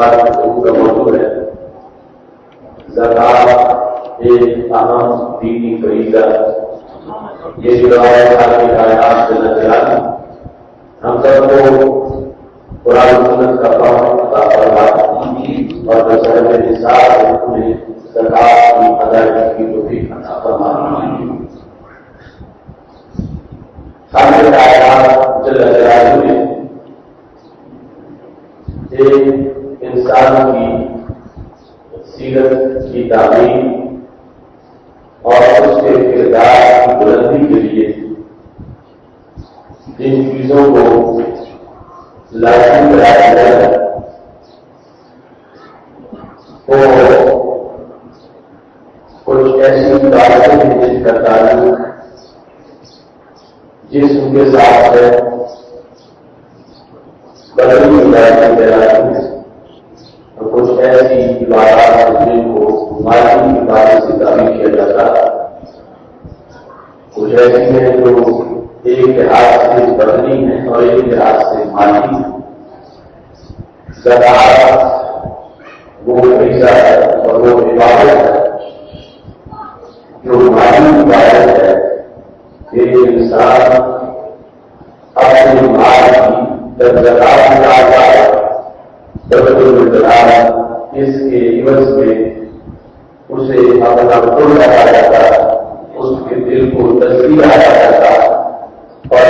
ہمارے گفتگو کا موضوع ہے زکات ایک اہم دینی فریضہ. یہ جو کائنات سے نظر ہم سب کو قرآن سنت کا فہم عطا فرمائے اور بصرف نصاب میں زکات کی ادائیگی کی توفیق عطا فرمائے. خالق کائنات جل جلالہ نے ایک انسان کی سیرت کی تعلیم اور اس کے کردار کی بلندی کے لیے جن چیزوں کو لازم کرایا گیا ہے وہ کچھ ایسی باتیں ہیں جن کا تعلق جسم کے ساتھ ہے، بدن کی لازم کراتی ہے، اور کچھ ایسی عبادات ہیں جن کو مالی عبادت سے تعبیر کیا جاتا ہے. کچھ ایسی ہیں جو ایک لحاظ سے بدنی ہے اور ایک لحاظ سے مالی ہے. زکات وہ فریضہ ہے اور وہ عبادت ہے جو مالی عبادت ہے کہ انسان اپنے مال کی جب زکات نکالتا ہے تب اس کے عوض میں اسے اپنا خود لگا جاتا ہے، اس کے دل کو تسلی آیا جاتا ہے اور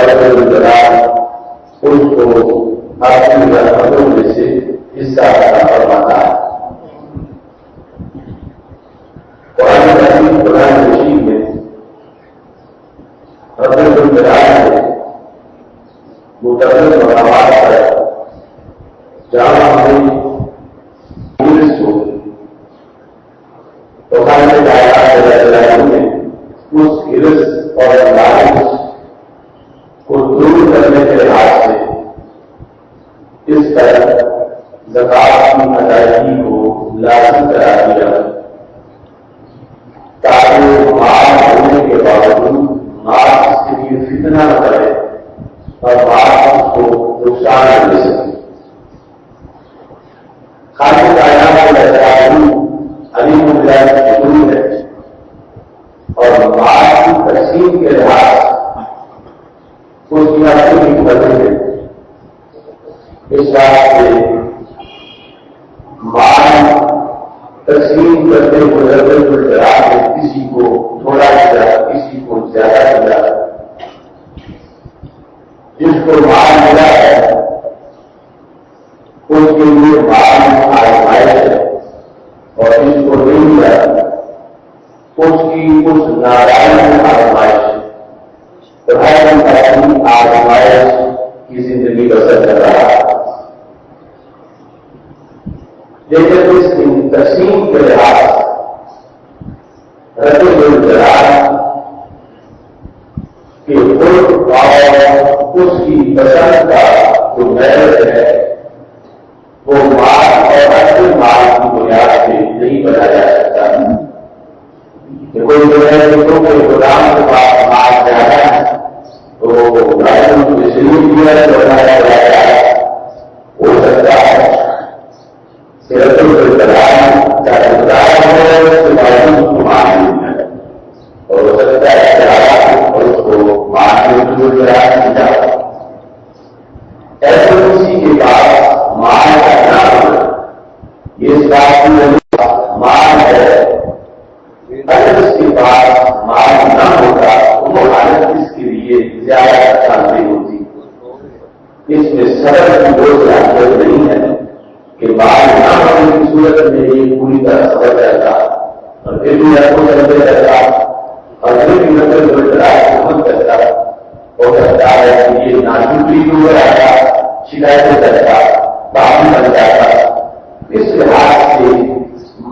اس کو اپنی رحمتوں میں سے حصہ عطا فرماتا ہے. قرآن مجید میں رب الجلال نے متعدد مقامات پر جہاں ہمیں تو خالق کائنات نے اس ہرس اور لالچ کو دور کرنے کے لحاظ سے اس طرح زکات کی ادائیگی کو لازم کرا دیا تاکہ مال ہونے کے باوجود مال اس کے لیے فتنہ نہ کرے اور مال اس کو نقصان نہ دے سکے. خالق کائنات علیم الغیب ہے اور مال کی تقسیم کے لحاظ اس کی اپنی حکمت ہے. اس بات سے مال تقسیم کرتے ہوئے میں کسی کو تھوڑا دیا کسی کو زیادہ دیا. جس کو مال ملا ہے اس کے لیے مال آزمائش ہے اور جس کو نہیں ملا اس کی اس نارائن آزمائش ہے. تو ہر اپنی آزمائش کی زندگی بسر کر رہا ہے. لیکن اس کی تقسیم کے لحاظ رب الجلال کے خلق اور اس کی پسند کا جو محرط ہے وہ مال اور اصل مال کی بنیاد سے نہیں بنایا جا سکتا. کہ کوئی جو ہے کہ غلام کے پاس مال زیادہ ہے تو غلام کو اس لیے دیا بنایا جاتا ہے. ہو سکتا ہے صرف چاہے اور ہو سکتا ہے اور اس کو مان ایسے کسی کے پاس مان کا نام یہ اس بات کی مان ہے. اگر اس کے پاس مان نہ ہوتا وہ حالت اس کے لیے زیادہ آسان نہیں ہوتی. اس میں صبر کی کوئی ضرورت نہیں ہے کہ مال نہ ہونے کی صورت میں یہ پوری طرح سمجھ جاتا اور پھر بھی کو سمجھ جاتا اور پھر بھی نظر محمد کرتا ہو سکتا ہے کہ یہ ناچوٹی جو رہتا شکایتیں کرتا باقی بن جاتا. اس لحاظ سے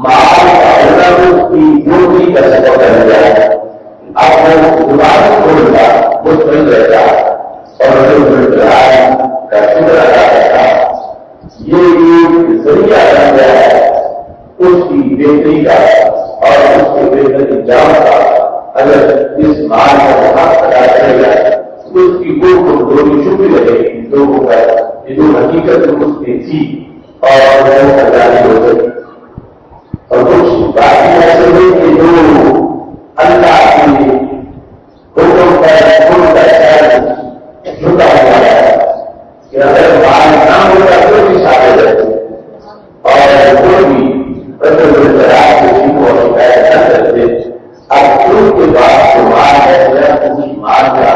مال کا کی جو بھی کا سفر کر جائے اب وہ زبان کھولتا وہ سمجھ رہتا اور کا شکر ادا کرتا. یہ ایک ذریعہ بن گیا ہے اس کی بہتری کا اور اس کے بہتر انجام کا. اگر اس مال کا حق ادا کرے گا اس کی دو کو دونوں چھپی رہے گی لوگوں کا یہ جو حقیقت اس میں تھی اور وہ خریداری ہو گئی. اور کچھ باقی ایسے ہوئے کہ جو اللہ کی حکم پر خود کا شہر جھکا ہوا ہے کہ اگر مال نہ ہوتا تو بھی سارے رہتے اور کوئی بھی بدل الطلاق کسی کو شکایت نہ کرتے. اب ان کے بعد جو مال ہے اس مال کا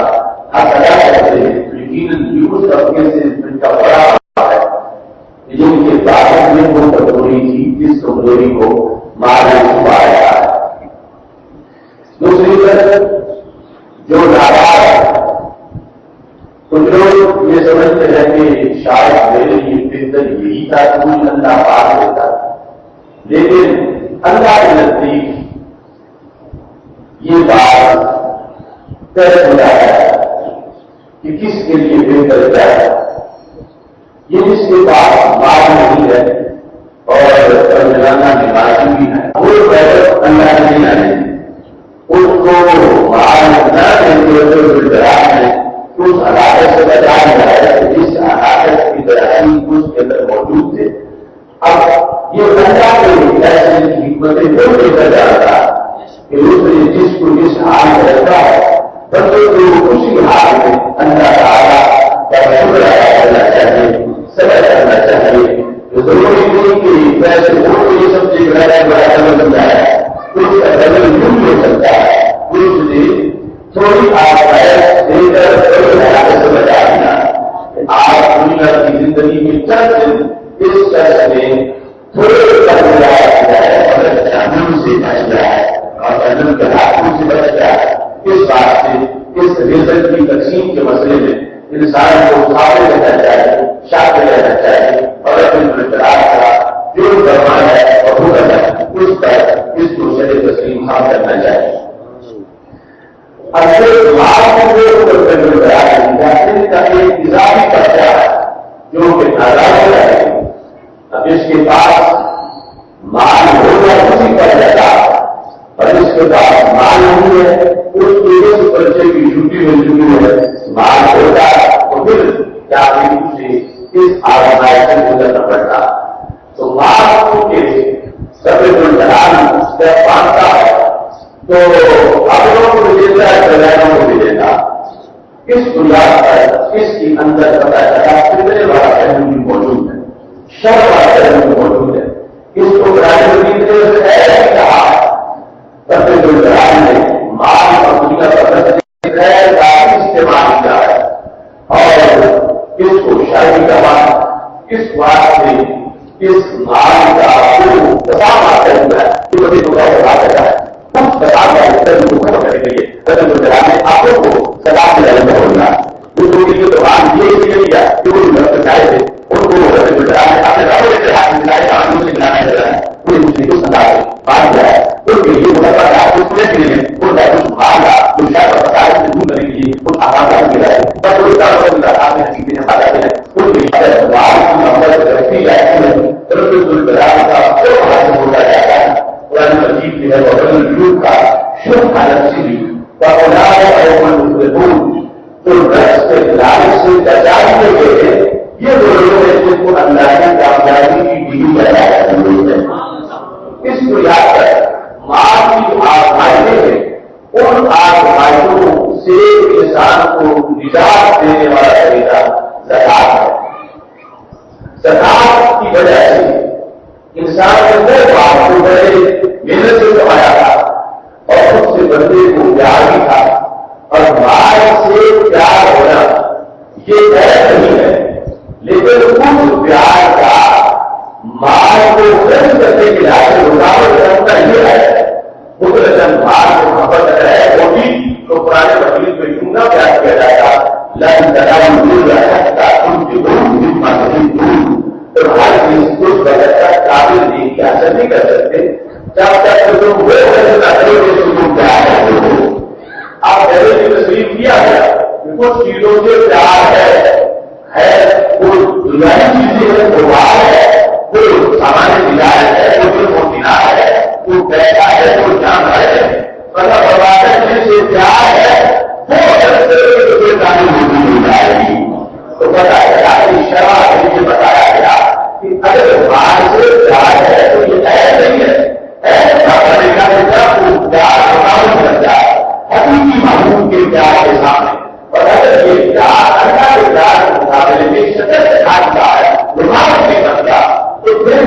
حق ادا کرتے ہیں. لیکن اس طبقے سے ان کا بڑا ہے جن کے بعد میں وہ کمزوری تھی جس کمزوری کو مال نے چھپایا ہے. دوسری طرف جو ناراض ہے کچھ لوگ یہ سمجھتے ہیں کہ شاید میرے لیے بہتر یہی تھا کہ مجھے اللہ پار دیتا, لیکن اللہ کے نزدیک یہ بات طے ہو جاتا ہے کہ کس کے لیے بہتر کیا ہے. یہ جس کے پاس مال نہیں ہے اور روزانہ نمازی بھی ہے وہ بہتر اللہ نہیں آنے اس کو مال نہ دیتے ہوئے ہے اس علاقے سے بچایا جائے جس علاقے کی ترقی اس کے اندر موجود تھے. اب یہ اللہ کے ایسے حکمتیں وہ لے کر جاتا کہ اس نے جس کو جس حال میں رہتا ہے بچوں کو اسی حال میں اللہ تعالیٰ کا شکر ادا کرنا چاہیے, صبر کرنا چاہیے. ضروری نہیں کہ ویسے وہ یہ سب چیز بڑا بنتا ہے کچھ کا ڈبل یوں ہو سکتا ہے. کچھ نے تھوڑی آسائش دے کر سے بچا دیا. آپ دنیا کی زندگی میں چند دن اس شخص نے تھوڑے جہنم سے بچ گیا ہے اور جہنم کے ہاتھوں سے بچ گیا ہے. اس بات سے اس رزق کی تقسیم کے مسئلے میں انسان کو صابر رہنا چاہیے, شاطر رہنا چاہیے اور اپنے اختلاف کا جو فرمان ہے اور حکم ہے اس پر اس کو شرع تسلیم حاصل کرنا چاہیے. اگر کا ایک اضافی خرچہ ہے جو کہ ناراض ہے. اب اس کے پاس مال ہوگا اسی پر جاتا اور اس کے پاس مال نہیں ہے اس کے اس خرچے کی چھٹی مل چکی ہے. مال ہوتا تو پھر کیا اسے اس آزمائش سے گزرنا پڑتا. تو مال کے سب جلال جب پانچتا ہے تو اپنوں کو بھی دیتا ہے بغیروں کو بھی دیتا. اس بنیاد پر اس کے اندر پتا چلا کتنے بڑا پہلو بھی موجود ہے, شر والا پہلو بھی موجود ہے. اس کو بنانے کی طرف سے ایسا کہا سب جلال نے مال اور دنیا کا غیر کافی استعمال کیا ہے اور اس کو شادی کا بات اس بات سے اس مال کا بات ہے کچھ بتا ختم کرنے کے لیے آپ کو سزا دلانے کا ہوگا. دوسروں تو بات یہ کیا کہ وہ لڑکے چاہے تھے ان کو کوئی دوسری کو سزا ہے بات کیا ہے ان کے لیے کچھ کے لیے وہ کچھ مانگا کچھ شاید سے دور کرنے کے لیے کچھ آرام ملا ہے پر کوئی یہ دو لوگ ہیں جن کو اللہ کی کامیابی کی ڈگری ادا کرنی ہے. اس کو یاد کر مال کی جو آزمائشیں ہیں ان آزمائشوں سے انسان کو نجات دینے والا طریقہ زکات ہے. زکات کی وجہ سے انسان نے وہ بات کو بڑے محنت سے کمایا تھا اور اس سے بندے کو پیار بھی تھا اور مال سے پیار ہونا یہ غیر نہیں ہے, لیکن اس پیار کا مال کو خرچ کرنے کے لائق رکاوٹ کرنا یہ ہے. قدرتاً مال کو محبت ہے وہ بھی تو پرانے وکیل میں کیوں نہ پیار کیا جاتا لن تنالوا البر حتى تنفقوا مما تحبون. تو ہر چیز اس وقت تک قابل نہیں کہ حاصل نہیں کر سکتے جب تک تم وہ فیصلہ کرو کہ تم پیار ہے. آپ پہلے کی تصویر کیا گیا کہ کچھ چیزوں سے پیار ہے وہ دنیاوی چیزیں ہیں وہ بات ہے وہ سامان تجارت ہے وہ دینار ہے وہ پیسہ ہے وہ جان ہے مطلب برباد سے پیار ہے وہ تعلیم ہو جائے گی. تو بتایا گیا کہ شرح یہ بتایا گیا کہ اگر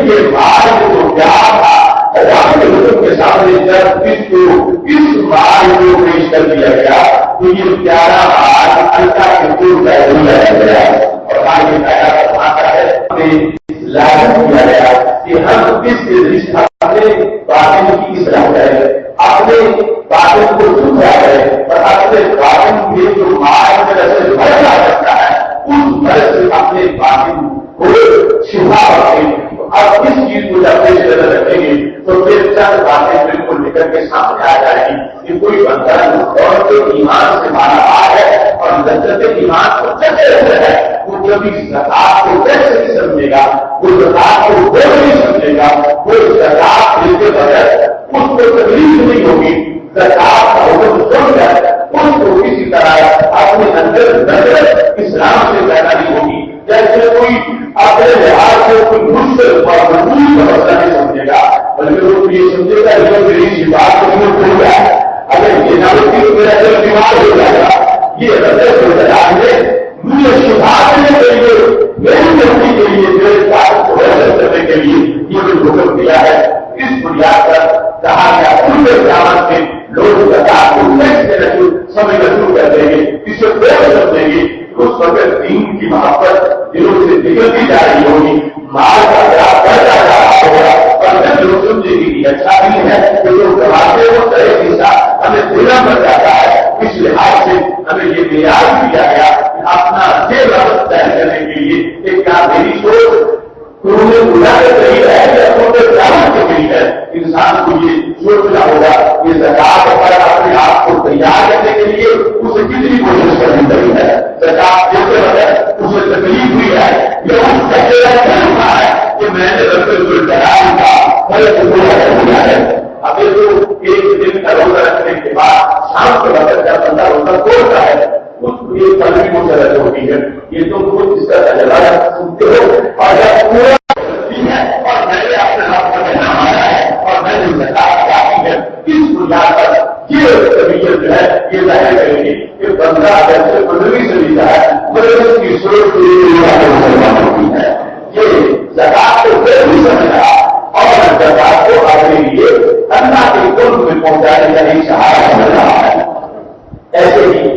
یہ مال جو پیار تھا اللہ کے حکم کے سامنے جب اس مال کو پیش کر دیا گیا تو یہ پیارا مال اللہ کے دور کا رہ گیا اور آگے پیدا فرماتا ہے لاگو کیا گیا کہ ہم اس رشتہ اپنے باطن کی اصلاح کریں اپنے باطن کو سدھرا کریں اور اپنے باطن کے جو مال میں سے بھر جا سکتا ہے اس بھر سے اپنے باطن کو شفا رکھیں اب اس چیز کو جب پیش نظر رکھیں گے تو پھر چند باتیں بالکل نکل کے سامنے آ جائے گی کہ کوئی بندہ اور کے ایمان سے مانا آ ہے اور لذت ایمان کو کیسے رہتا ہے وہ کبھی زکات کو کیسے نہیں سمجھے گا وہ زکات کو وہ نہیں سمجھے گا وہ زکات دیتے بغیر اس کو تکلیف نہیں ہوگی زکات کا حکم سن کر اس کو کسی طرح اپنے اندر نظر اسلام سے پیدا نہیں ہوگی جیسے کوئی اپنے لحاظ سے کوئی مشکل اور مجبوری کا مسئلہ نہیں سمجھے گا بلکہ وہ یہ سمجھے گا کہ میری شفاعت کو نہیں ہو جائے اگر یہ نہ ہوتی تو میرا دل بیمار ہو جائے گا یہ رضا ہے مجھے شفاعت دینے کے لیے میری زندگی کے لیے میرے ساتھ کو کرنے کے لیے یہ جو حکم دیا ہے اس بنیاد پر کہا گیا ان کے قیامت میں لوگ زکات کو کیسے سمجھنا شروع کر دیں گے اسے پیش کر دیں گے اس وقت دین کی محبت دلوں سے نکلتی جا رہی ہوگی مال کا پیار بڑھتا جا رہا ہوگا اور جب لوگ سمجھے گی کہ اچھا نہیں ہے کہ جو کماتے وہ طرح حصہ ہمیں دینا پڑ جاتا ہے اس لحاظ سے ہمیں یہ معیار دیا گیا کہ اپنا یہ رقم طے کرنے کے لیے کہ کیا میری سوچ گزا کے قریب ہے یا قیامت کے قریب ہے انسان کو یہ سوچنا ہوگا کہ زکات پر اپنے آپ کو تیار کرنے کے لیے اسے کتنی کوشش کرنی پڑی ہے زکات دیتے وقت اسے تکلیف ہوئی ہے یا اس کا چہرہ ہے کہ میں نے رسول ڈرایا تھا ہے اب یہ جو ایک دن کا روزہ رکھنے کے بعد شام کے وقت جب بندہ روزہ توڑتا ہے اس کو ایک پل بھی مجرد ہوتی ہے یہ تو خود اس کا تجربہ سنتے ہو اور جب پورا ہے اور میں نے اپنے ہاتھ میں نمایا ہے اور میں نے زکات جاتی ہے اس بنیاد پر یہ طبیعت جو ہے یہ ظاہر کرے گی کہ بندہ جیسے بدلوی سے لیتا ہے مگر اس کی سوچ ہوتی ہے یہ زکات کو پھر بھی سمجھا اور زکات کو اپنے لیے اللہ کے قرب میں پہنچانے کا ایک سہارا سمجھ رہا ہے ایسے ہی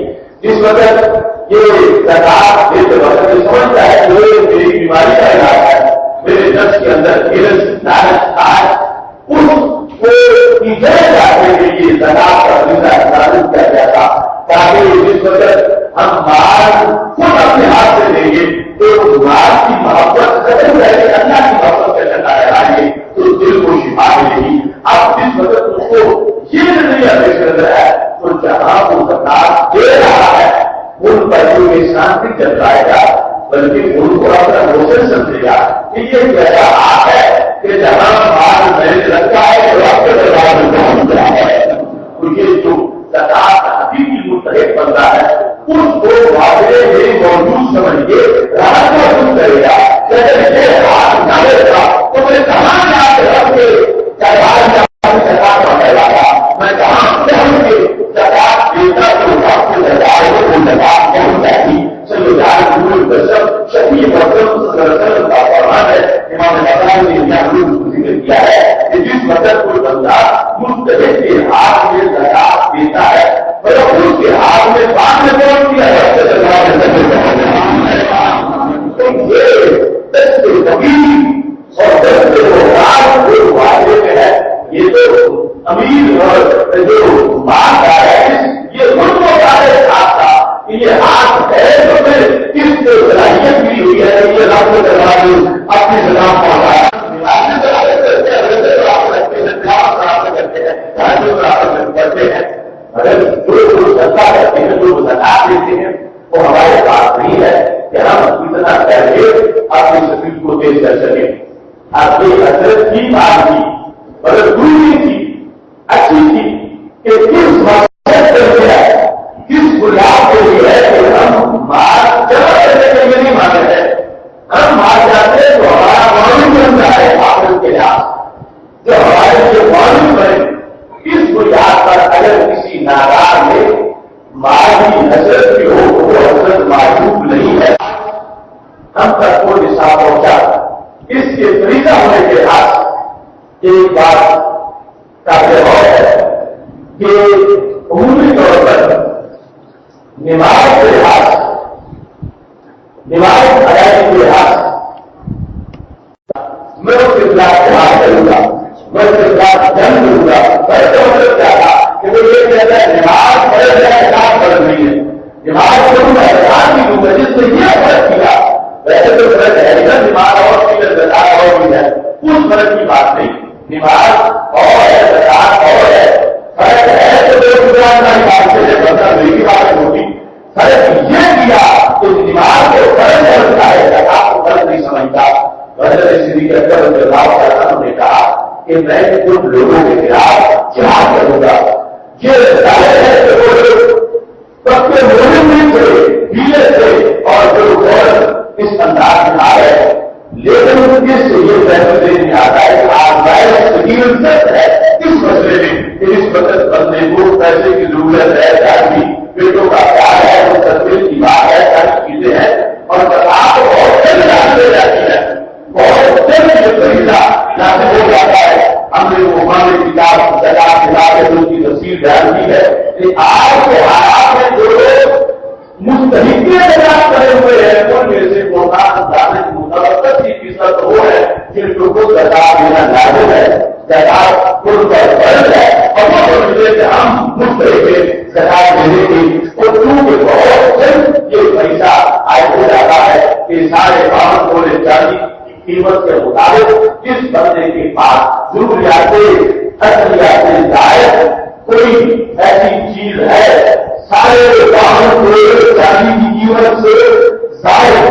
جس وقت یہ زکات دیتے وقت یہ سمجھتا ہے کہ میری بیماری کا علاج ہے میرے نفس کے اندر اس کو ایجاد کرنے کے لیے زکات کا فیصلہ تعلق کیا گیا تھا تاکہ جس وقت ہم مال خود اپنے ہاتھ سے دیں گے تو مال کی محبت ختم رہے گی اللہ کی محبت سے لگا رہے گی تو دل کو شفا ملے گی اب جس وقت اس کو یہ نظریہ پیش کر رہا ہے تو جہاں وہ زکات دے رہا ہے ان پیسوں میں شانتی چل جائے گا بلکہ ان کو اپنا روشن سمجھے گا کہ یہ کیسا آپ ہے کہ جہاں مال میں نے رکھا ہے تو آپ کے دربار میں پہنچ رہا ہے کیونکہ جو زکات حقیقی مستحق بندہ ہے اس کو واضح میں موجود سمجھ کے راحت محسوس کرے گا جیسے یہ ہاتھ ڈالے گا تو میں کہاں جا کے رکھ کے زکات کا پھیلا گا میں کہاں پہنچ کے زکات دیتا تو آپ کے دربار کو زکات پہنچ جائے گی شہید کا فرمان ہے امام حسن نے ذکر کیا ہے کہ جس وقت کوئی بندہ مستحق کے ہاتھ میں زکات دیتا ہے مگر اس کے ہاتھ میں بعد میں پہنچ دیا ہے تو یہ دست کبیر اور دست جو واضح میں ہے یہ تو امیر اور جو مالدار ہے یہ خود کو ساتھ تھا یہ ہاتھ ہے تو پھر اس کو صلاحیت بھی ہوئی ہے یہ رب کو دربار اپنی سلام پہنچا کرتے ہیں اگر جو سزا کرتے ہیں جو زکات دیتے ہیں وہ ہمارے پاس نہیں ہے کہ ہم اتنا کر کے اپنی سفید کو پیش کر سکیں آپ کی حضرت کی بات کی مگر دوسری تھی اچھی تھی کہ کس مقصد سے ہے کس بنیاد کے لیے ہے کہ ہم مال جمع کرنے کے لیے نہیں مانتے ہیں ہم مال جاتے ہیں تو ہمارا معلوم بنتا ہے آخرت کے لحاظ جو ہمارے لیے معلوم بنے اس بنیاد پر اگر کسی ناراض میں مالی حضرت بھی ہو تو وہ حضرت معروف نہیں ہے ہم تک وہ نصاب پہنچا اس کے طریقہ ہونے کے ایک بات کا جواب ہے کہ عمومی طور پر نماز کے لحاظ نماز ادائیگی کے لحاظ میں اس کے خلاف جہاد کروں گا، میں اس کے خلاف جنگ کروں گا۔ مطلب کیا تھا کہ وہ یہ کہتا ہے نماز پڑھ جائے احساس پڑھ رہی ہے، نماز پڑھوں گا احساس بھی دوں گا، جس سے یہ فرق کیا ویسے تو فرق ہے ادھر نماز اور کی زکات اور بھی ہے، اس فرق کی بات نہیں، نماز اور ہے زکات اور ہے، فرق ہے تو لوگ گزارنا مانتے ہیں، بندہ میری کی بات ہوگی۔ فرق یہ کیا کہ نماز کو فرق سمجھتا ہے، زکات کو فرق نہیں سمجھتا۔ صدیق اکبر رضی اللہ عنہ نے کہا کہ میں ان لوگوں کے خلاف جہاد کروں گا، یہ ظاہر ہے کہ وہ لوگ پکے مومن نہیں تھے، ہیلے تھے اور جو غور اس انداز میں آ رہے ہیں، لیکن اس سے یہ فیصلے نہیں آتا ہے کہ آزمائش سکیل ہے اس مسئلے میں کہ اس وقت بندے کو پیسے کی ضرورت ہے، شادی بیٹوں کا پیار ہے، وہ تصویر کی بات ہے، ساری چیزیں ہیں اور آپ کو بہت جلد لے جاتی ہے، بہت جلد یہ طریقہ لازم ہو جاتا ہے۔ ہم نے وہ ہمارے کتاب کے ان کی تفصیل بیان کی ہے کہ آج کے حالات میں جو لوگ مستحقی اعتراض کرے ہوئے ہیں ان میں سے فیصد وہ ہے جن لوگوں کو زکات دینا لازم ہے، زکات ان پر فرض ہے اور وہ سمجھتے کہ ہم مستحق زکات دینے کی، اور چونکہ بہت جلد یہ پیسہ عائد ہو جاتا ہے کہ سارے کام ہونے چاہیے قیمت کے مطابق جس بندے کے پاس ضروریات اصلیات زائد کوئی ایسی چیز ہے سارے کام کو چاندی کی قیمت سے زائد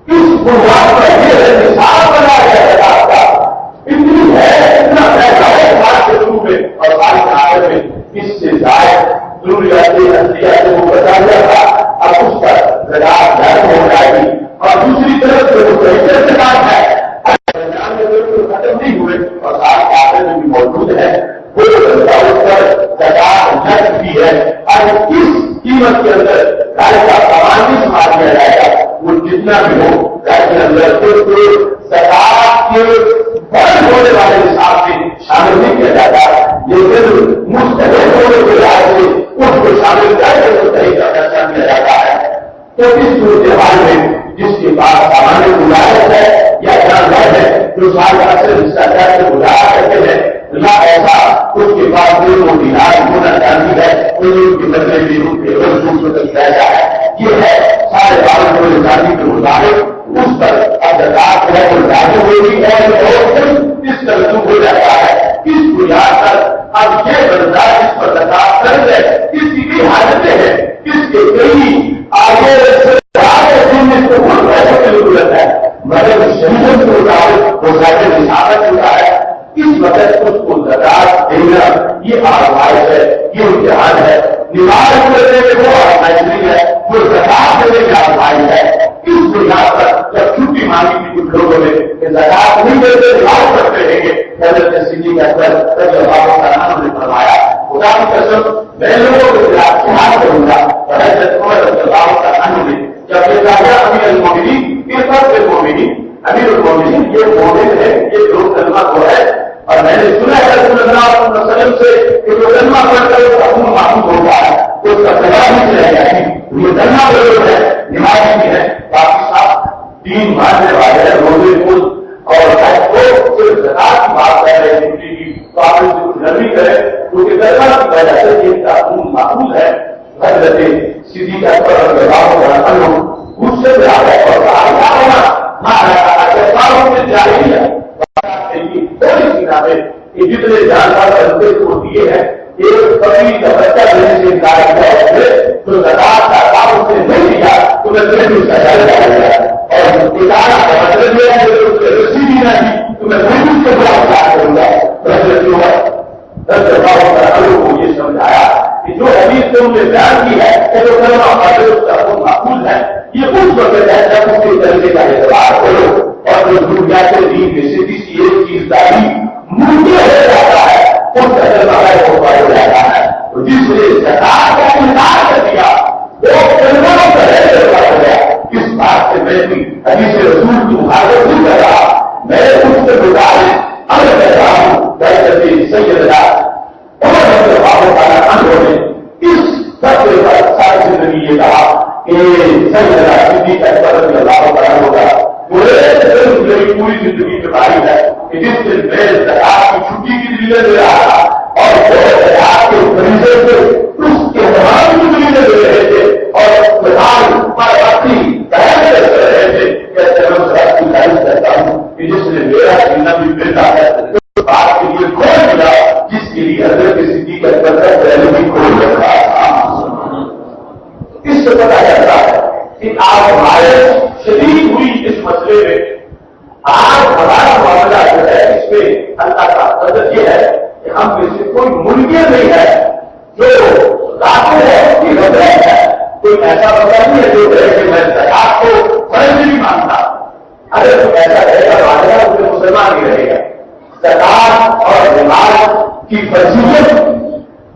اس بنیاد پر یہ مثال بنایا گیا زکات کا اتنی ہے، اتنا پیسہ ہے سال کے شروع میں اور سال کے آخر میں اس سے زائد ضروریات اصلیات وہ بتا دیا تھا، اب اس پر زکات ظاہر ہو جائے گی۔ اور دوسری طرف جو زکات ہے ختم نہیں ہوئے اور سال کے آخر میں بھی موجود ہے، وہ اس پر زکات نقد بھی ہے اور کس قیمت کے اندر گھر کا سامان بھی سنبھال لیا جائے گا وہ جتنا بھی ہو گھر کے اندر زکات کے فرض ہونے والے حساب سے شامل نہیں کیا جاتا، لیکن مستحق ہونے کے لحاظ سے اس کو شامل کر کے مستحق کا فیصلہ کیا جاتا ہے۔ تو اس صورتحال میں جس کے پاس سامان گزارش ہے یا جانور ہے جو سال کا اکثر حصہ کر کے گزارا کرتے ہیں نہ ایسا اس کے پاس وہ دینار ہونا چاہتی ہے ان کے بدلے میں پیسہ ہے، یہ ہے سارے بارہ کو چاندی کے مطابق اس پر اب زکات ہے وہ لاگو ہوگی اور اس طرح ہو جاتا ہے۔ اس بنیاد پر اب یہ بندہ اس پر زکات کر ہے، اس کی حالتیں ہیں، اس کے کئی آگے اس کو بہت پیسوں کی ضرورت ہے مگر شریعت کے مطابق وہ ظاہر نشاست ہوتا ہے، اس وقت اس کو زکات دینا یہ آزمائش ہے، یہ امتحان ہے۔ نماز پڑھنے میں وہ آزمائش نہیں ہے، وہ زکات دینے کی آزمائش ہے۔ اس بنیاد پر جب چھٹی مانگی تھی کچھ لوگوں نے کہ زکات نہیں دیتے نماز پڑھتے رہیں گے، حضرت صدیق اکبر رضی اللہ عنہ نے فرمایا خدا کی قسم میں لوگوں کے خلاف جہاد کروں گا، اور حضرت عمر رضی اللہ عنہ نے جب یہ کہا امیر المومنین امیر المومنین یہ مومن ہے، یہ جو کلمہ کو ہے اور میں نے سنا ہے رسول اللہ صلی اللہ علیہ وسلم سے کہ جو کلمہ پڑھ کر اپنا معصوم ہوتا ہے اس کا سزا نہیں چلے گا، یہ کلمہ ضرور ہے، نمازی بھی ہے، باقی صاحب دین ماننے والے ہیں، روزے خود اور حج کو صرف زکات کی بات کر رہے ہیں کی تو آپ نے کچھ نرمی کرے کیونکہ کلمہ کی وجہ سے یہ قانون محفوظ ہے۔ حضرت صدیق اکبر رضی اللہ عنہ غصے میں آ گئے اور جتنے جانور بنتے کو دیے ہیں ایک بکری کا بچہ دینے سے انکار کیا تو زکات کا کام اس نے نہیں دیا تو میں تمہیں اس کا جائزہ لیا اور کسان کا مطلب یہ ہے کہ اس نے رسی بھی نہ دی تو میں خود اس کے خلاف کار کروں گا۔ کو یہ سمجھایا کہ جو حدیث تم نے بیان کی ہے کہ جو کلمہ پڑھے اس کا خود محفوظ ہے، یہ اس وقت ہے جب اس کے طریقے کا اعتبار کرو اور جو بنیاد دین میں سے کسی ایک چیز کا بھی مجھے ہو جاتا ہے اس کا کلمہ ہو جاتا ہے۔ تو جس نے زکات کا انکار کر دیا وہ کلمہ ہو گیا، اس بات سے میں بھی حدیث رسول کی مخالفت نہیں کر رہا، میں اس سے گزارش اگر آئی ہے کہ جس دن میں زکات کی چھٹی کی دلیل دے رہا تھا اور وہ زکات کے فریضے سے اس کے تمام کی دلیل دے رہے تھے اور پردھان پر اپنی بہن کر رہے تھے کہ میں ذرا گزارش کرتا ہوں کہ جس نے میرا سینہ بھی ملتا ہے اس بات کے لیے کھول ملا جس کے لیے حضرت صدیق اکبر کا پہلے بھی کھول رکھا تھا. اس سے پتا چلتا ہے کہ آج ہمارے شدید ہوئی اس مسئلے میں آج ہمارا معاملہ جو ہے اس میں اللہ کا قدر یہ ہے کہ ہم میں سے کوئی منکر نہیں ہے جو ذاکر ہے اس کی غفلت ہے. کوئی ایسا بندہ نہیں ہے جو کہے کہ میں زکات کو فرض نہیں مانتا. اگر کوئی ایسا رہے گا مانے گا تو مسلمان نہیں رہے گا. زکات اور نماز کی فضیلت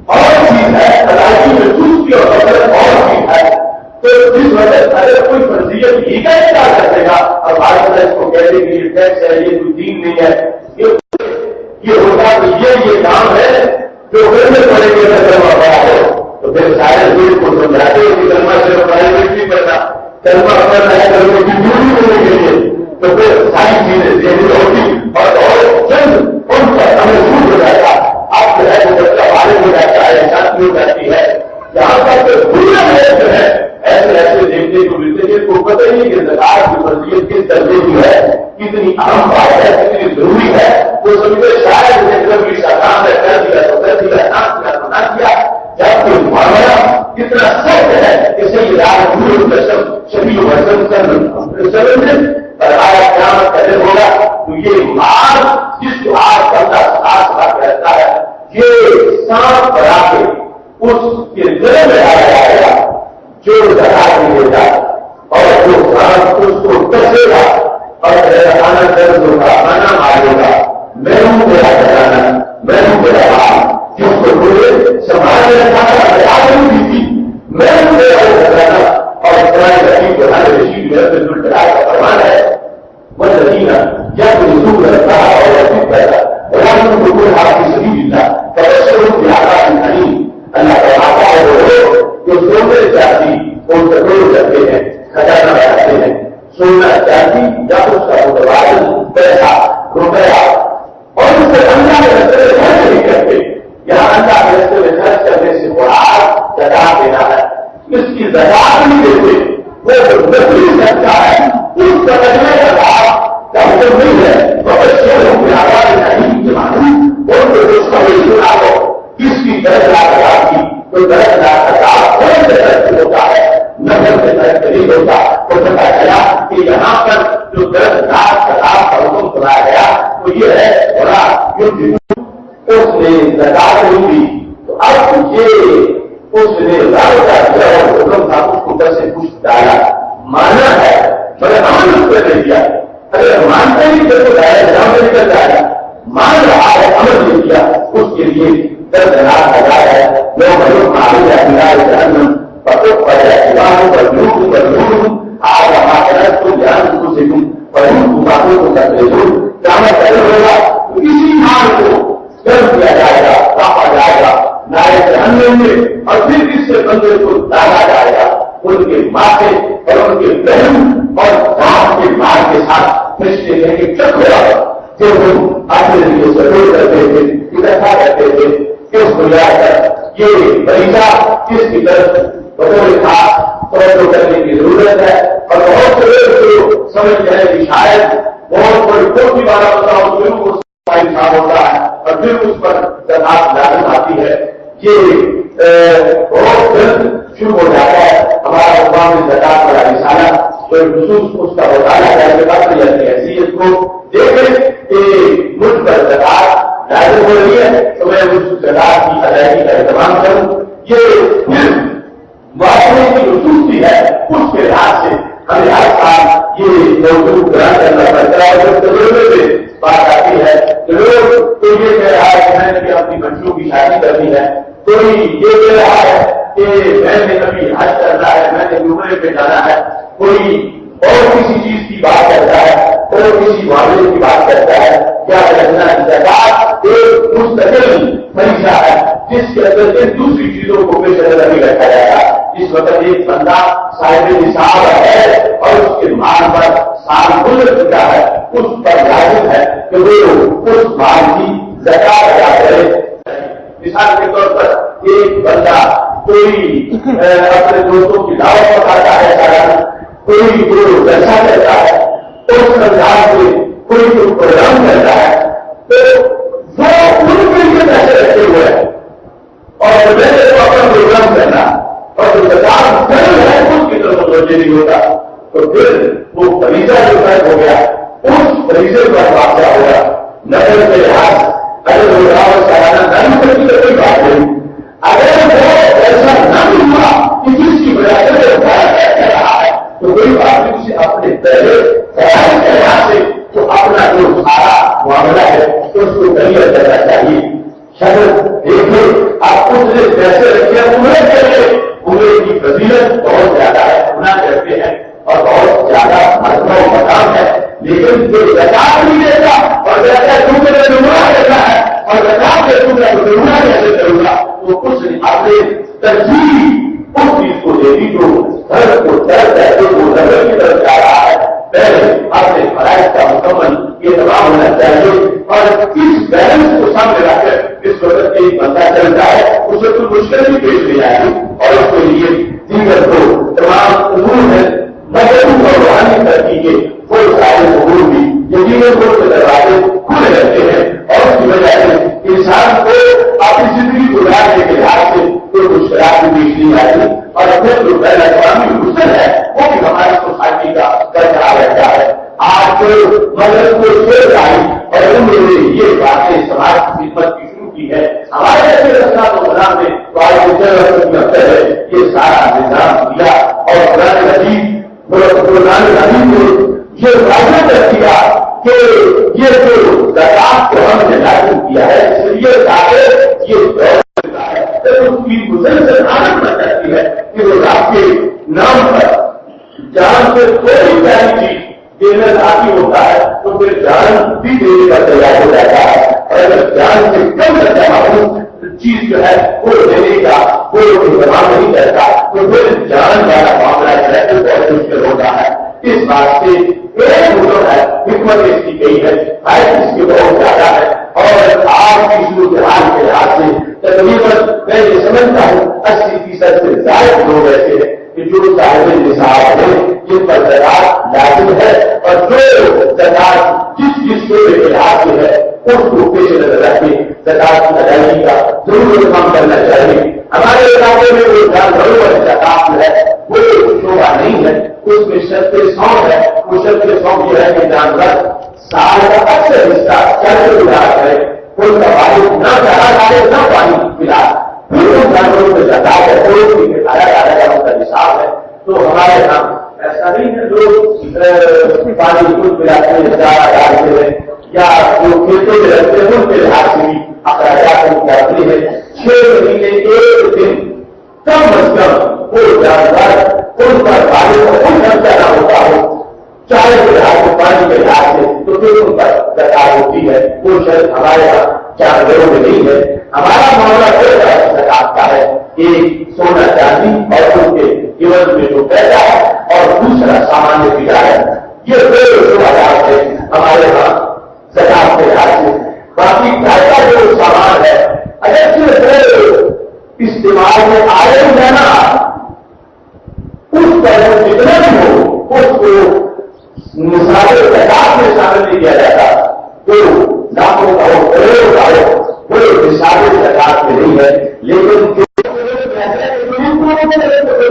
اور چیز ہے, ادائیگی میں چستی اور غفلت اور چیز ہے. تو جس وجہ سے اگر کوئی فرضیت ہی کا انکار کر دے گا اور بھارت میں اس کو کہتے کہ یہ ٹیکس ہے, یہ کوئی دین نہیں ہے, یہ ہوتا تو یہ کام ہے جو گھر میں پڑے گے کلمہ پڑا ہو تو پھر سارے دل کو سمجھاتے کہ کلمہ سے پرائیویٹ نہیں پڑتا, کلمہ پڑھنا ہے کلمے کی ڈیوٹی ہونے کے لیے. تو پھر ساری چیزیں ذہنی ہوتی اور چند ان کا ہمیں چھوٹ ہو جاتا. اب جو ہے وہ بچہ بارے ہو جاتا ہے, شانتی ہو جاتی ہے. یہاں تک دنیا میں جو ہے ایسے دیکھنے کو ملتے ہیں کو پتہ ہی نہیں کہ زکات کی فرضیت کس درجے کی ہے, کتنی اہم بات ہے, کتنی ضروری ہے. وہ سمجھے شاید کام ہے, کر دیا تو کر دیا, نہ کیا تو نہ کیا. جبکہ معاملہ کتنا سخت ہے کہ صحیح شبیر پر آیا قیامت کا دن ہوگا تو یہ مال جس کو آج بندہ ساتھ رہتا ہے یہ سانپ بنا کے اس کے دل میں آیا جائے گا جو زکات نہیں دیتا اور جو سانپ اس کو کسے گا اور کھانا درد ہوگا, کھانا مارے گا, میں ہوں میرا کھانا, میں ہوں میرا مال, جس کو پورے سماج میں رکھا نہیں دی تھی, میں ہوں میرا کھانا. اور قرآن حکیم کو ہر رشید میں بالکل کا فرمان ہے وہ نتیجہ جب رسول رکھا اور رسید پیدا قرآن کو بالکل آپ کی سبھی ملتا تبصروں کی آتا نہیں. اللہ کا آتا ہے وہ لوگ جو سونے چاہتی اور کٹور کرتے ہیں, خزانہ بناتے ہیں. سونا چاہتی یا اس کا متبادل پیسہ روپیہ اور اس سے اللہ کے رستے میں خرچ نہیں کرتے. یہاں اللہ کے رستے میں خرچ کرنے سے قرآن زکات دینا ہے. اس کی زکات نہیں دیتے وہ نقلی خرچہ ہے, اس بدلنے کا لابھ کا حکم نہیں ہے. شہروں میں آواز نہیں کے معلوم اور جو سنا ہو اس کی 10 لاکھ ہزار کی تو 10 لاکھ ہزار کون سے خرچ ہوتا ہے, نظر سے خرچ نہیں ہوتا. وہ پتا چلا کہ یہاں پر جو 10 لاکھ ہزار کا حکم سنایا گیا تو یہ ہے بڑا اس نے زکات نہیں دی. تو اب یہ اس نے حکم تھا اس کو سے کچھ ڈالا مانا ہے مگر عمل اس پہ نہیں کیا. اگر مانتے ہی تو جام سے نکل جائے گا, مان رہا ہے عمل نہیں کیا اس کے لیے 10 لاکھ ہزار ہے. لوگ معلوم ہے پتوں پر دیواروں پر آج ہمارا کو جان کو سیکھوں پڑھوں باتوں کو کرتے دوں جانا کرے ہوگا کسی مال کو کر دیا جائے گا, کاپا جائے گا نائے جہنم میں اور پھر اس سے بندے کو ڈالا جائے گا. ان کے ماتھے اور ان کے بہن اور باپ کے مال کے ساتھ رشتے لے کے چک ہوا جو ہم اپنے لیے ضرور کرتے تھے, اکٹھا کرتے تھے. اس بنیاد پر یہ مریضہ کس کی طرف بطور خاص توجہ کرنے کی ضرورت ہے. اور بہت سے لوگ جو سمجھ رہے ہیں کہ شاید بہت بڑی کوئی بارہ بتاؤ پھر اس کا انسان ہوتا ہے اور پھر اس پر زکات لاگت آتی ہے. یہ بہت جلد شروع ہو جاتا ہے. ہمارا مقام زکات والا رسالہ کوئی خصوص اس کا مطالعہ کرنے کا حیثیت کو دیکھے کہ ملک پر زکات لازم ہو رہی ہے تو میں اس زکات کی ادائیگی کا اہتمام کروں. یہ معاشرے کی خصوص بھی ہے, اس کے لحاظ سے ہمیں ہر سال یہ موضوع بیان کرنا پڑتا ہے. ضرورت سے بات آتی ہے لوگ کوئی یہ کہہ رہا ہے کہ میں نے اپنی بچیوں کی شادی کرنی ہے, کوئی یہ کہہ رہا ہے کہ میں نے کبھی حج کرنا ہے, میں نے عمرے پہ جانا ہے, کوئی اور کسی چیز کی بات کرتا ہے, اور کسی معاملے کی بات کرتا ہے. کیا کرنا زکات ایک مستقل فریضہ ہے جس کے اندر دوسری چیزوں کو پیش نظر نہیں رکھا جائے گا. اس وقت ایک بندہ صاحب نصاب ہے اور اس کے مال پر سال گزر چکا ہے اس پر لازم ہے کہ وہ اس مال کی زکات ادا کرے. مثال کے طور پر ایک بندہ کوئی اپنے دوستوں کی دعوت پکاتا ہے سالانہ, کوئی جلسہ کرتا ہے, اس رمضان میں کوئی پروگرام کرتا ہے, تو وہ ان کے لیے پیسے رکھے ہوئے ہیں اور میرے کو اپنا پروگرام کرنا اور جو زکات ہے اس کی طرف متوجہ نہیں ہوتا, تو پھر وہ فریضہ جو طے ہو گیا اس فریضے پر واقع ہوگا. نظر کے لحاظ اگر پروگرام سالانہ نہ کرنے کی کوئی بات نہیں, اگر وہ ایسا نہ ہوا کہ جس کی وجہ سے کر رہا ہے تو کوئی بات نہیں, اسے اپنے پہلے خیال کے لحاظ سے تو اپنا جو سارا معاملہ ہے اس کو کلیئر کرنا چاہیے. شاید دیکھیے آپ اس نے پیسے رکھے عمرے کے لیے, عمرے کی فضیلت بہت زیادہ ہے, گناہ کرتے ہیں اور بہت زیادہ مرتبہ و مقام ہے, لیکن جو زکات نہیں دیتا اور کہتا ہے تم میرے گناہ کرنا ہے اور زکات دے تم میرے گناہ کیسے کروں گا, تو کچھ آپ نے ترجیح اس چیز کو دے دی جو گھر کو درد ہے, جو وہ نظر کی طرف جا رہا ہے. پہلے اپنے فرائض کا مکمل یہ تمام ہونا چاہیے اور اس بیلنس کو سامنے رکھ کر اس وقت ایک بندہ چلتا ہے اسے کوئی مشکل بھی پیش نہیں آئی اور اس کے لیے دیگر کو تمام امور ہے مذہبی اور روحانی ترقی کے وہ سارے امور بھی یقیناً کے دروازے کھلے رہتے ہیں اور اس کی وجہ سے انسان کو اپنی زندگی گزارنے کے لحاظ سے کوئی مشکلات بھی پیش نہیں آتی اور پھر جو بین الاقوامی حسن ہے وہ بھی ہماری سوسائٹی کا برقرار رہتا ہے. آج مذہب کو شیر آئی اور انہوں نے یہ باتیں سماج کی خدمت کی شروع کی ہے. ہمارے ایسے رسنا تو بنا میں تو آج ہے یہ سارا نظام دیا اور قرآن حدیث نے یہ واضح کر دیا کہ یہ جو زکات کو ہم نے لاگو کیا ہے اس لیے تاکہ یہ دور ہے اس کی مسلسل عادت بن جاتی ہے کہ وہ آپ کے نام پر جان سے کوئی پہلی چیز دینا ذاتی ہوتا ہے تو پھر جان بھی دینے کا تیار ہو جاتا ہے, اور اگر جان سے کم درجہ معلوم چیز جو ہے وہ دینے کا کوئی انتظام نہیں کرتا تو پھر جان والا معاملہ جو ہے وہ بہت مشکل ہوتا ہے. اس بات سے ایک مدد ہے, حکمت اس کی گئی ہے, اس کی بہت زیادہ ہے اور آپ کی صورتحال کے لحاظ سے تقریباً میں یہ سمجھتا ہوں 80% سے زائد لوگ ایسے ہیں کہ جو صاحب نصاب ہیں جن پر زکات لازم ہے اور جو زکات جس شعبے کے لحاظ سے ہے اس کو پیش نظر رکھ کے زکات کی ادائیگی کا ضرور کام کرنا چاہیے. ہمارے علاقے میں جو جانوروں والی زکات ہے وہ شعبہ نہیں ہے, اس میں شرط سونگ ہے. وہ شرط سونگ یہ ہے کہ جانور سال کا اکثر حصہ چل گزارا کرے, ان کا پانی نہ چلا ڈالے نہ پانی پلا, پھر ان جانوروں کو زکات ہے کوئی کھایا جانے کا ان کا حساب ہے. تو ہمارے یہاں ایسا نہیں ہے جو پانی خود پلاتے ہیں چارہ ڈالتے ہیں یا جو کھیتوں میں رہتے ہیں ان کے لحاظ سے بھی اخراجات اٹھاتے ہیں. 6 مہینے 1 دن کم از کم وہ جانور ان پر پانی کو خود خرچہ نہ ہوتا ہو چارے کے لحاظ سے پانی کے لحاظ سے تو پھر ان پر زکات ہوتی ہے. وہ شرط ہمارے یہاں جانوروں میں نہیں ہے. ہمارا معاملہ کوئی زکات کا ہے, ایک سونا چاندی اور ان کے عوض میں جو پیسہ ہے اور دوسرا سامان تجارت, یہ دو شعبہ ہے ہمارے یہاں زکات کے لحاظ سے. باقی گھر کا جو سامان ہے اگر صرف استعمال میں آئے جانا اس پر جتنا بھی ہو اس کو مثال زکات میں شامل نہیں کیا جاتا, تو لاکھوں کا ہو کروڑوں کا ہو وہ مثال زکات میں نہیں ہے. لیکن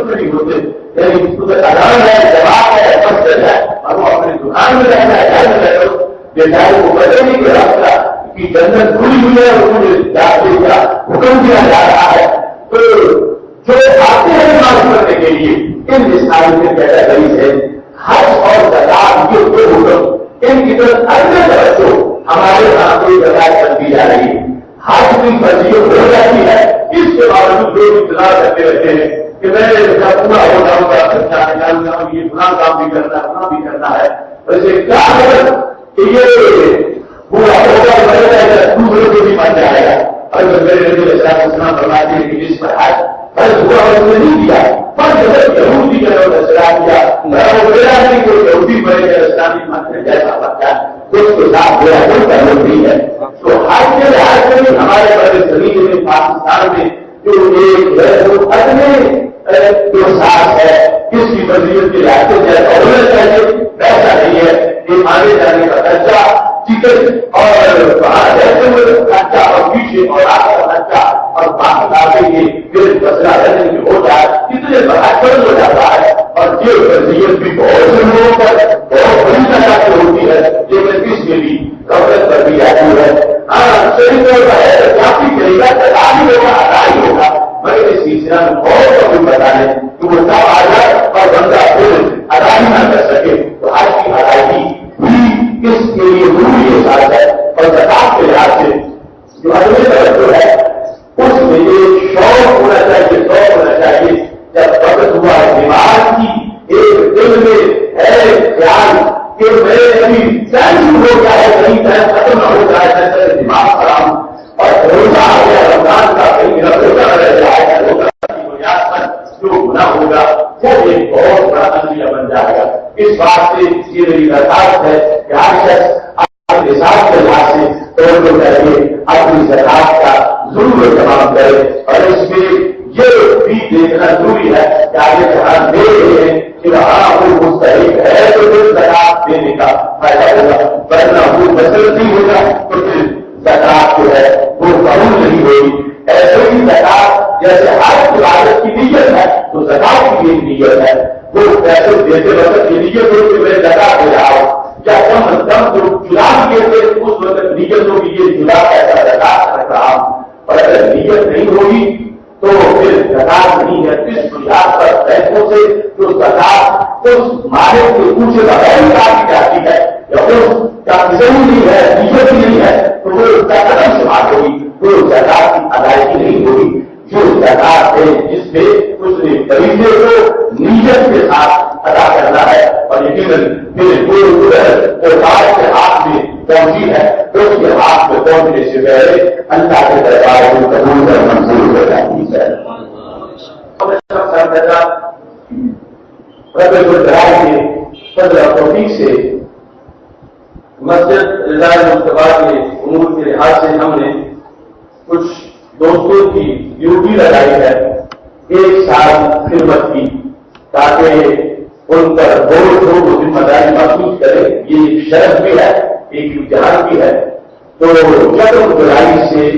نہیں ہوتے اذان ہے, جواب ہے, مسجد ہے اور وہ اپنی دکان میں رہنا ہے, گھر میں رہو بیچارے کو پتہ نہیں کہ راستہ کی جنت کھلی ہوئی ہے اور مجھے کا حکم دیا جا رہا ہے. تو جو آتے ہیں نماز پڑھنے کے لیے ان مثال میں کیٹیگریز ہے حج اور زکات, یہ دو حکم ان کی طرف اندر توجہ ہمارے یہاں کوئی زکات کر دی جا رہی ہے. حج کی فضیلت ہو جاتی ہے, اس کے باوجود لوگ انتظار کرتے رہتے ہیں کہ میں پورا ہو جاؤں گا, یہ فلاں کام بھی کرنا ہے, فلاں بھی کرنا ہے. ویسے کیا ہے کہ یہ پورا ہوگا دوسروں کو بھی بن جائے گا. اور میرے نبی سنا فرماتے ہیں کہ جس پر حج فرض ہوا اس نے نہیں دیا, فرض یہودی کا نسرا کیا, میرا نہیں کوئی یہودی بڑے اسلامی منتر جیسا بچہ اس کے ساتھ میرا کوئی تعلق نہیں ہے. تو حج کے لحاظ سے بھی ہمارے بڑے زمین میں پاکستان میں جو ایک ہے وہ ادنے احساس ہے کس کی وضعیت کے لحاظ سے جیسا ہونا چاہیے ویسا نہیں ہے. یہ آگے جانے کا خرچہ ٹکٹ اور باہر رہتے ہوئے خرچہ اور پیچھے اور آگے کا خرچہ اور باقی آگے کے پھر مسئلہ رہنے میں ہوتا ہے اتنے بہتر ہو جاتا ہے. اور یہ وضعیت بھی بہت سے لوگوں پر بہت بڑی طرح سے ہوتی ہے لیکن کس کے بھی دولت پر بھی آتی ہے. ہاں صحیح طور پر ہے کافی کرے گا تداری ہوگا ادائی ہوگا مگر اس سلسلہ میں بہت کبھی بتا دیں کہ وہ سب آ جائے اور بندہ خود ادائی نہ کر سکے تو آج کی ادائیگی بھی اس کے لیے ضروری احساس ہے. اور زکات کے لحاظ سے جو اگلے طرف ہے اس میں ایک شوق ہونا چاہیے شوق ہونا چاہیے. جب وقت ہوا دماغ کی ایک دل میں ہے خیال کہ میں ابھی ٹائم شروع ہو جائے کہیں ٹائم ختم نہ ہو جائے دماغ خراب اور روزہ آ گیا رمضان کا کہیں میرا روزہ رہ جائے روزہ کی بنیاد پر جو گناہ ہوگا وہ ایک بہت بڑا نظریہ بن جائے گا. اس بات سے یہ میری درخواست ہے کہ ہر شخص اپنے حساب کے لحاظ سے توجہ کر کے اپنی زکات کا ضرور اہتمام کرے. اور اس میں یہ بھی دیکھنا ضروری ہے کہ آگے جہاں دے رہے ہیں کہ وہاں وہ مستحق ہے تو پھر زکات دینے کا فائدہ ہوگا ورنہ وہ بچت نہیں ہوگا تو پھر زکات جو ہے وہ قبول نہیں ہوگی. ایسے ہی زکات جیسے ہر عبادت کی نیت ہے تو زکات کی ایک نیت ہے. وہ پیسے دیتے وقت یہ نیت ہو کہ میں زکات دے رہا ہوں کیا کم از کم جو جدا کیے تھے اس وقت نیت ہوگی یہ جدا پیسہ زکات رکھ رہا ہوں. اور اگر نیت نہیں ہوگی تو پھر زکات نہیں ہے. اس بنیاد پر پیسوں سے جو زکات اس مالک کے پوچھے بغیر نکالی جاتی ہے یا اس کا ضرور نہیں ہے نیت بھی نہیں ہے تو وہ اس کا قدم شمار ہوگی وہ زکات کی ادائیگی نہیں ہوگی. جو زکات ہے جس پہ اس نے فریضے کو نیت کے ساتھ ادا کرنا ہے اور یقیناً میرے اوقات کے ہاتھ میں پہنچی ہے تو اس کے ہاتھ میں پہنچنے سے پہلے اللہ کے دربار کو قبول کر منظور ہو جاتی ہے. سے مسجد رضا مصطفیٰ کے امور کے لحاظ سے ہم نے کچھ دوستوں کی ڈیوٹی لگائی ہے 1 سال خدمت کی تاکہ ان پر بوجھ ہو وہ ذمہ داری محسوس کرے. یہ ایک شرط بھی ہے ایک امتحان بھی ہے. تو 1 جولائی سے